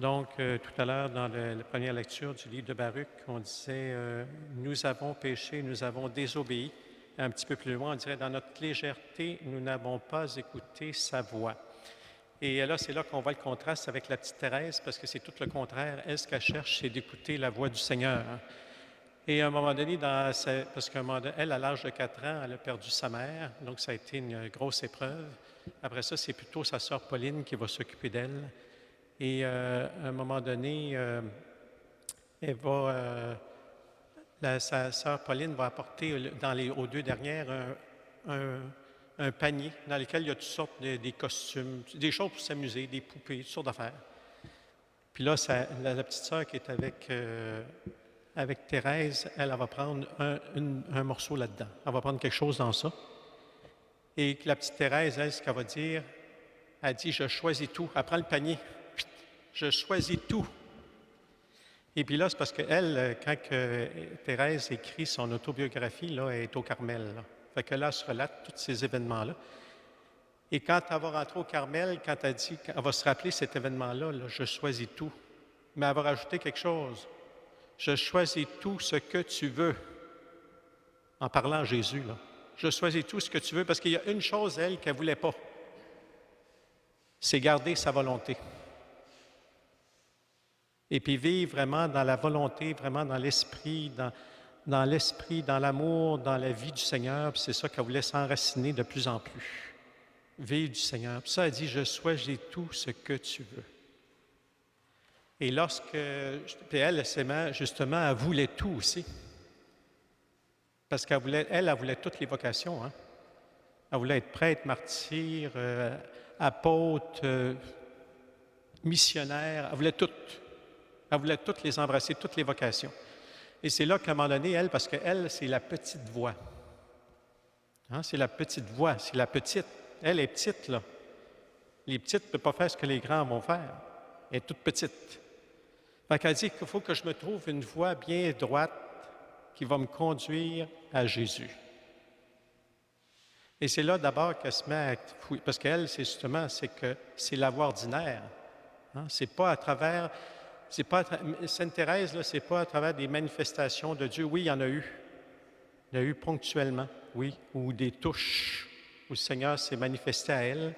Donc, tout à l'heure, dans la première lecture du livre de Baruch, on disait nous avons péché, nous avons désobéi. Un petit peu plus loin, on dirait dans notre légèreté, nous n'avons pas écouté sa voix. Et là, c'est là qu'on voit le contraste avec la petite Thérèse, parce que c'est tout le contraire. Elle, ce qu'elle cherche, c'est d'écouter la voix du Seigneur. Et à un moment donné, parce qu'elle, à l'âge de 4 ans, elle a perdu sa mère, donc ça a été une grosse épreuve. Après ça, c'est plutôt sa sœur Pauline qui va s'occuper d'elle. Et à un moment donné, sa sœur Pauline va apporter aux 2 dernières un panier dans lequel il y a toutes sortes des costumes, des choses pour s'amuser, des poupées, toutes sortes d'affaires. Puis là, la petite sœur qui est avec Thérèse, elle va prendre un morceau là-dedans. Elle va prendre quelque chose dans ça. Et la petite Thérèse, elle, ce qu'elle va dire, elle dit « Je choisis tout ». Elle prend le panier. « Je choisis tout ». Et puis là, c'est parce qu'elle, quand Thérèse écrit son autobiographie, là, elle est au Carmel. Là. Fait que là, elle se relate tous ces événements-là. Et quand elle va rentrer au Carmel, quand elle dit, elle va se rappeler cet événement-là, là, je choisis tout. Mais elle va rajouter quelque chose. Je choisis tout ce que tu veux. En parlant à Jésus, là. Je choisis tout ce que tu veux, parce qu'il y a une chose, elle, qu'elle ne voulait pas. C'est garder sa volonté. Et puis vivre vraiment dans la volonté, vraiment dans l'esprit, dans l'amour, dans la vie du Seigneur. Puis c'est ça qu'elle voulait s'enraciner de plus en plus. Vivre du Seigneur. Puis ça, elle dit, je choisis tout ce que tu veux. Et puis elle, justement, elle voulait tout aussi. Parce qu'elle voulait toutes les vocations. Hein? Elle voulait être prêtre, martyr, apôtre, missionnaire. Elle voulait toutes. Elle voulait toutes les embrasser, toutes les vocations. Et c'est là qu'à un moment donné, elle, parce qu'elle, c'est la petite voix. Hein? C'est la petite voix, c'est la petite. Elle est petite, là. Les petites ne peuvent pas faire ce que les grands vont faire. Elle est toute petite. Fait qu'elle dit qu'il faut que je me trouve une voie bien droite qui va me conduire à Jésus. Et c'est là d'abord qu'elle se met à fouiller, parce qu'elle, c'est justement, c'est la voie ordinaire. Hein? C'est pas à travers... Sainte Thérèse, là, c'est pas à travers des manifestations de Dieu. Oui, il y en a eu. Il y en a eu ponctuellement, oui, ou des touches où le Seigneur s'est manifesté à elle.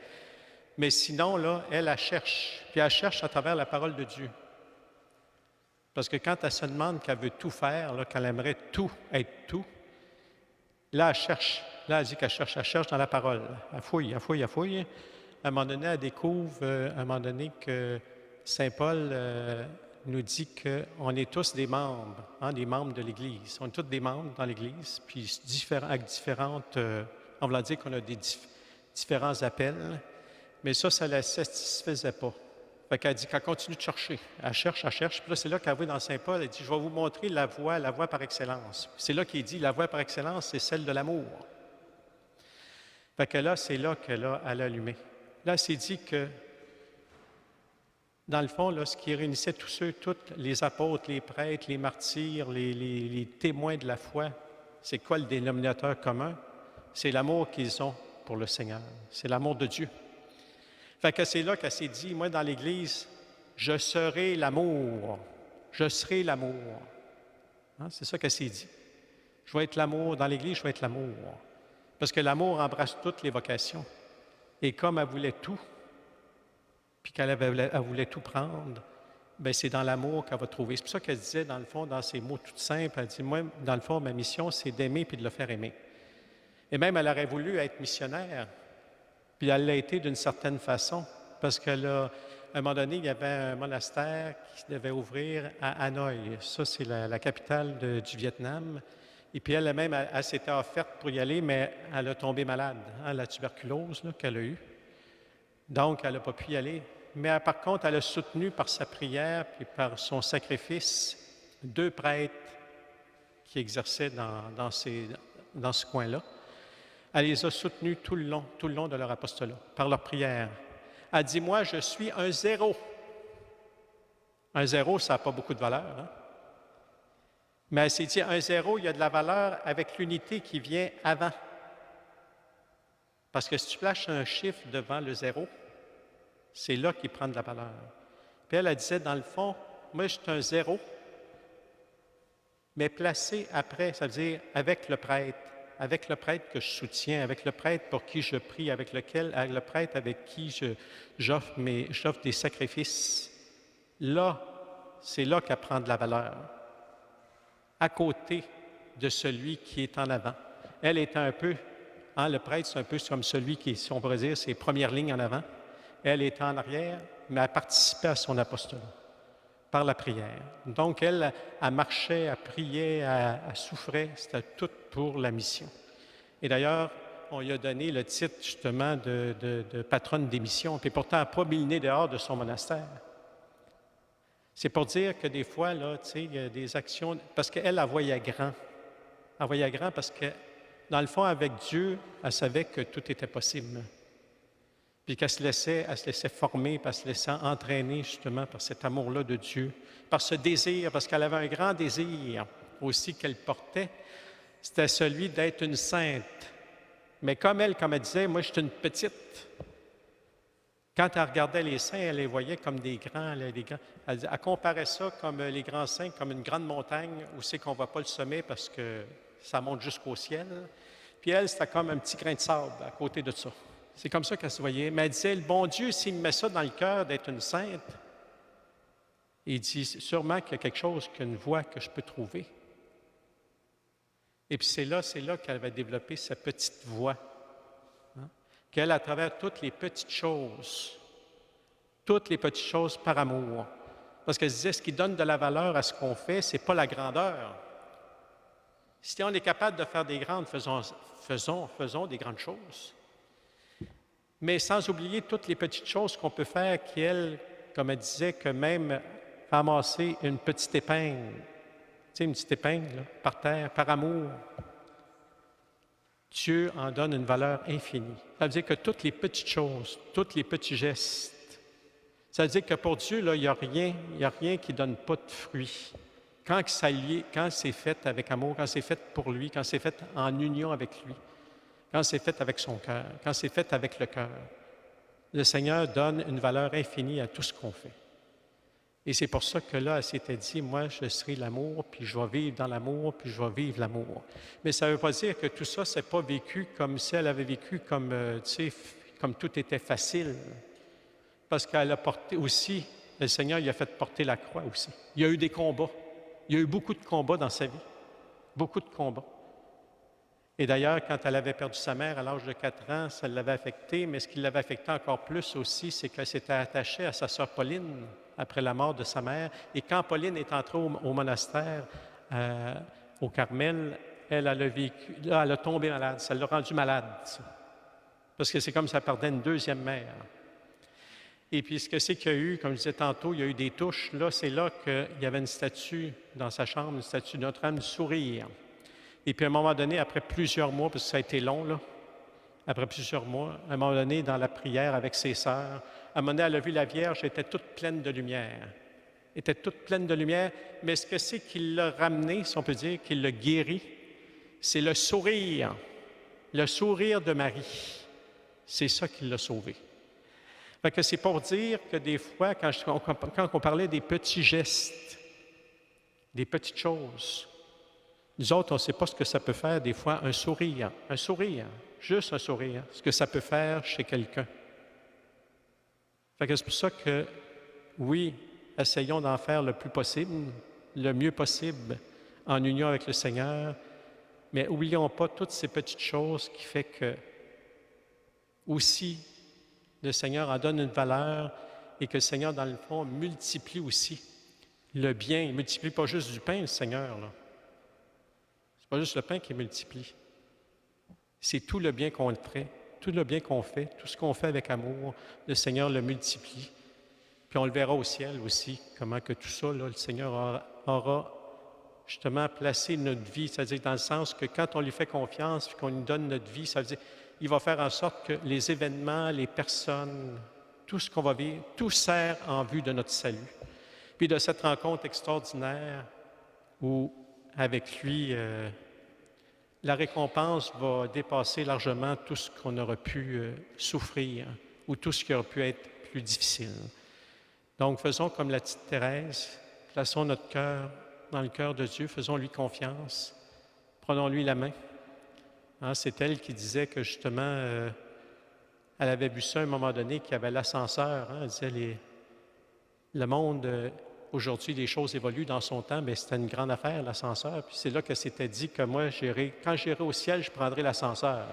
Mais sinon, là, elle cherche. Puis elle cherche à travers la parole de Dieu. Parce que quand elle se demande qu'elle veut tout faire, là, qu'elle aimerait tout être tout, là, elle cherche. Là, elle dit qu'elle cherche dans la parole. Elle fouille. À un moment donné, elle découvre, à un moment donné, que Saint Paul nous dit qu'on est tous des membres, hein, des membres de l'Église. On est tous des membres dans l'Église, puis avec différentes... on va dire qu'on a des différents appels, mais ça ne la satisfaisait pas. Fait qu'elle dit qu'elle continue de chercher. Elle cherche, puis là, c'est là qu'elle voit dans Saint Paul, elle dit « Je vais vous montrer la voie par excellence. » C'est là qu'il dit « La voie par excellence, c'est celle de l'amour. » Fait que là, c'est là qu'elle a allumé. Là, c'est dit que dans le fond, là, ce qui réunissait tous les apôtres, les prêtres, les martyrs, les témoins de la foi, c'est quoi le dénominateur commun? C'est l'amour qu'ils ont pour le Seigneur. C'est l'amour de Dieu. Fait que c'est là qu'elle s'est dit, moi, dans l'Église, je serai l'amour. Je serai l'amour. Hein? C'est ça qu'elle s'est dit. Je vais être l'amour. Dans l'Église, je vais être l'amour. Parce que l'amour embrasse toutes les vocations. Et comme elle voulait tout, puis qu'elle voulait tout prendre, bien, c'est dans l'amour qu'elle va trouver. C'est pour ça qu'elle disait, dans le fond, dans ses mots tout simples, elle dit, moi, dans le fond, ma mission, c'est d'aimer puis de le faire aimer. Et même, elle aurait voulu être missionnaire, puis elle l'a été d'une certaine façon, parce qu'à un moment donné, il y avait un monastère qui devait ouvrir à Hanoï. Ça, c'est la capitale du Vietnam. Et puis elle-même, elle s'était offerte pour y aller, mais elle a tombé malade, hein, la tuberculose là, qu'elle a eue. Donc, elle n'a pas pu y aller. Mais par contre, elle a soutenu par sa prière et par son sacrifice 2 prêtres qui exerçaient dans ce coin-là. Elle les a soutenus tout le long de leur apostolat, par leur prière. Elle dit, moi, je suis un 0. Un 0, ça n'a pas beaucoup de valeur. Hein? Mais elle s'est dit, un 0, il y a de la valeur avec l'unité qui vient avant. Parce que si tu places un chiffre devant le 0, c'est là qu'il prend de la valeur. Puis elle disait, dans le fond, moi, je suis un zéro, mais placé après, ça veut dire avec le prêtre que je soutiens, avec le prêtre pour qui je prie, avec le prêtre avec qui j'offre des sacrifices. Là, c'est là qu'elle prend de la valeur, à côté de celui qui est en avant. Elle est un peu, le prêtre, c'est un peu comme celui qui, si on pourrait dire, c'est les premières lignes en avant. Elle est en arrière, mais elle participait à son apostolat par la prière. Donc, elle marchait, elle priait, elle souffrait, c'était tout pour la mission. Et d'ailleurs, on lui a donné le titre, justement, de patronne des missions, puis pourtant, elle n'a pas mis le nez dehors de son monastère. C'est pour dire que des fois, là, tu sais, il y a des actions, parce qu'elle, elle voyait grand. Elle voyait grand parce que, dans le fond, avec Dieu, elle savait que tout était possible. Puis qu'elle se laissait former, puis elle se laissait entraîner justement par cet amour-là de Dieu, par ce désir, parce qu'elle avait un grand désir aussi qu'elle portait, c'était celui d'être une sainte. Mais comme elle disait, moi je suis une petite. Quand elle regardait les saints, elle les voyait comme des grands. Elle comparait ça comme les grands saints, comme une grande montagne où c'est qu'on ne voit pas le sommet parce que ça monte jusqu'au ciel. Puis elle, c'était comme un petit grain de sable à côté de ça. C'est comme ça qu'elle se voyait. Mais elle disait, le bon Dieu, s'il me met ça dans le cœur d'être une sainte, il dit sûrement qu'il y a quelque chose, qu'une voie que je peux trouver. Et puis c'est là qu'elle va développer sa petite voie. Qu'elle, à travers toutes les petites choses par amour. Parce qu'elle disait, ce qui donne de la valeur à ce qu'on fait, ce n'est pas la grandeur. Si on est capable de faire des grandes, faisons des grandes choses. Mais sans oublier toutes les petites choses qu'on peut faire qui, elle, comme elle disait, que même ramasser une petite épingle, tu sais, une petite épingle, là, par terre, par amour, Dieu en donne une valeur infinie. Ça veut dire que toutes les petites choses, tous les petits gestes, ça veut dire que pour Dieu, là, il n'y a rien qui ne donne pas de fruits. Quand c'est fait avec amour, quand c'est fait pour lui, quand c'est fait en union avec lui, quand c'est fait avec son cœur, quand c'est fait avec le cœur, le Seigneur donne une valeur infinie à tout ce qu'on fait. Et c'est pour ça que là, elle s'était dit, moi, je serai l'amour, puis je vais vivre dans l'amour, puis je vais vivre l'amour. Mais ça ne veut pas dire que tout ça, ce n'est pas vécu comme si elle avait vécu comme, tu sais, comme tout était facile. Parce qu'elle a porté aussi, le Seigneur, il a fait porter la croix aussi. Il y a eu des combats. Il y a eu beaucoup de combats dans sa vie. Beaucoup de combats. Et d'ailleurs, quand elle avait perdu sa mère à l'âge de 4 ans, ça l'avait affectée, mais ce qui l'avait affectée encore plus aussi, c'est qu'elle s'était attachée à sa sœur Pauline après la mort de sa mère. Et quand Pauline est entrée au monastère, au Carmel, elle a tombé malade, ça l'a rendue malade. Ça. Parce que c'est comme si elle perdait une deuxième mère. Et puis, ce que c'est qu'il y a eu, comme je disais tantôt, il y a eu des touches. Là, c'est là qu'il y avait une statue dans sa chambre, une statue de Notre-Dame du Sourire. Et puis, à un moment donné, après plusieurs mois, parce que ça a été long, là, après plusieurs mois, à un moment donné, dans la prière avec ses sœurs, à un moment donné, elle a vu la Vierge, elle était toute pleine de lumière. Elle était toute pleine de lumière, mais ce que c'est qui l'a ramené, si on peut dire, qui l'a guéri, c'est le sourire de Marie. C'est ça qui l'a sauvé. Fait que c'est pour dire que des fois, quand on parlait des petits gestes, des petites choses, nous autres, on ne sait pas ce que ça peut faire des fois, un sourire, juste un sourire, ce que ça peut faire chez quelqu'un. Fait que c'est pour ça que, oui, essayons d'en faire le plus possible, le mieux possible, en union avec le Seigneur, mais n'oublions pas toutes ces petites choses qui font que, aussi, le Seigneur en donne une valeur et que le Seigneur, dans le fond, multiplie aussi le bien. Il ne multiplie pas juste du pain, le Seigneur, là. C'est pas juste le pain qui multiplie. C'est tout le bien qu'on fait, tout le bien qu'on fait, tout ce qu'on fait avec amour, le Seigneur le multiplie. Puis on le verra au ciel aussi, comment que tout ça, là, le Seigneur aura justement placé notre vie, c'est-à-dire dans le sens que quand on lui fait confiance et qu'on lui donne notre vie, ça veut dire il va faire en sorte que les événements, les personnes, tout ce qu'on va vivre, tout sert en vue de notre salut. Puis de cette rencontre extraordinaire où, avec lui, la récompense va dépasser largement tout ce qu'on aurait pu souffrir ou tout ce qui aurait pu être plus difficile. Donc, faisons comme la petite Thérèse, plaçons notre cœur dans le cœur de Dieu, faisons-lui confiance, prenons-lui la main. Hein, c'est elle qui disait que justement, elle avait vu ça à un moment donné, qu'il y avait l'ascenseur. Hein, elle disait, le monde, aujourd'hui, les choses évoluent dans son temps, mais c'était une grande affaire, l'ascenseur. Puis c'est là que s'était dit que moi, quand j'irai au ciel, je prendrai l'ascenseur.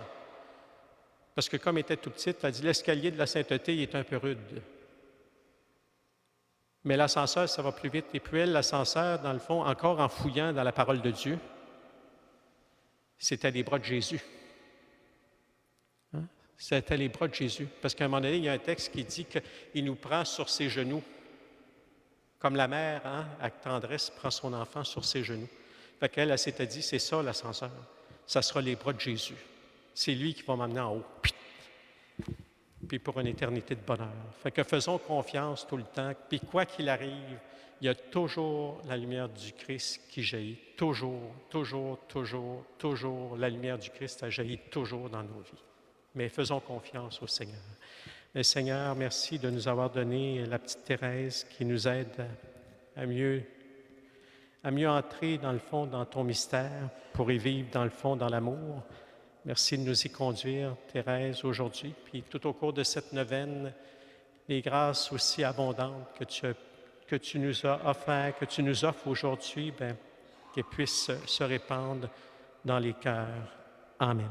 Parce que comme elle était tout petite, elle dit, l'escalier de la sainteté il est un peu rude. Mais l'ascenseur, ça va plus vite. Et puis elle, l'ascenseur, dans le fond, encore en fouillant dans la parole de Dieu, c'était les bras de Jésus. Hein? C'était les bras de Jésus. Parce qu'à un moment donné, il y a un texte qui dit qu'il nous prend sur ses genoux. Comme la mère, hein, avec tendresse, prend son enfant sur ses genoux. Fait qu'elle, elle s'était dit, c'est ça l'ascenseur. Ça sera les bras de Jésus. C'est lui qui va m'amener en haut. Puis pour une éternité de bonheur. Fait que faisons confiance tout le temps. Puis quoi qu'il arrive, il y a toujours la lumière du Christ qui jaillit. Toujours, toujours, toujours, toujours. La lumière du Christ a jailli toujours dans nos vies. Mais faisons confiance au Seigneur. Mais Seigneur, merci de nous avoir donné la petite Thérèse qui nous aide à mieux entrer dans le fond dans ton mystère pour y vivre dans le fond dans l'amour. Merci de nous y conduire, Thérèse, aujourd'hui. Puis tout au cours de cette neuvaine, les grâces aussi abondantes que tu nous as offertes, que tu nous offres aujourd'hui, qu'elles puissent se répandre dans les cœurs. Amen.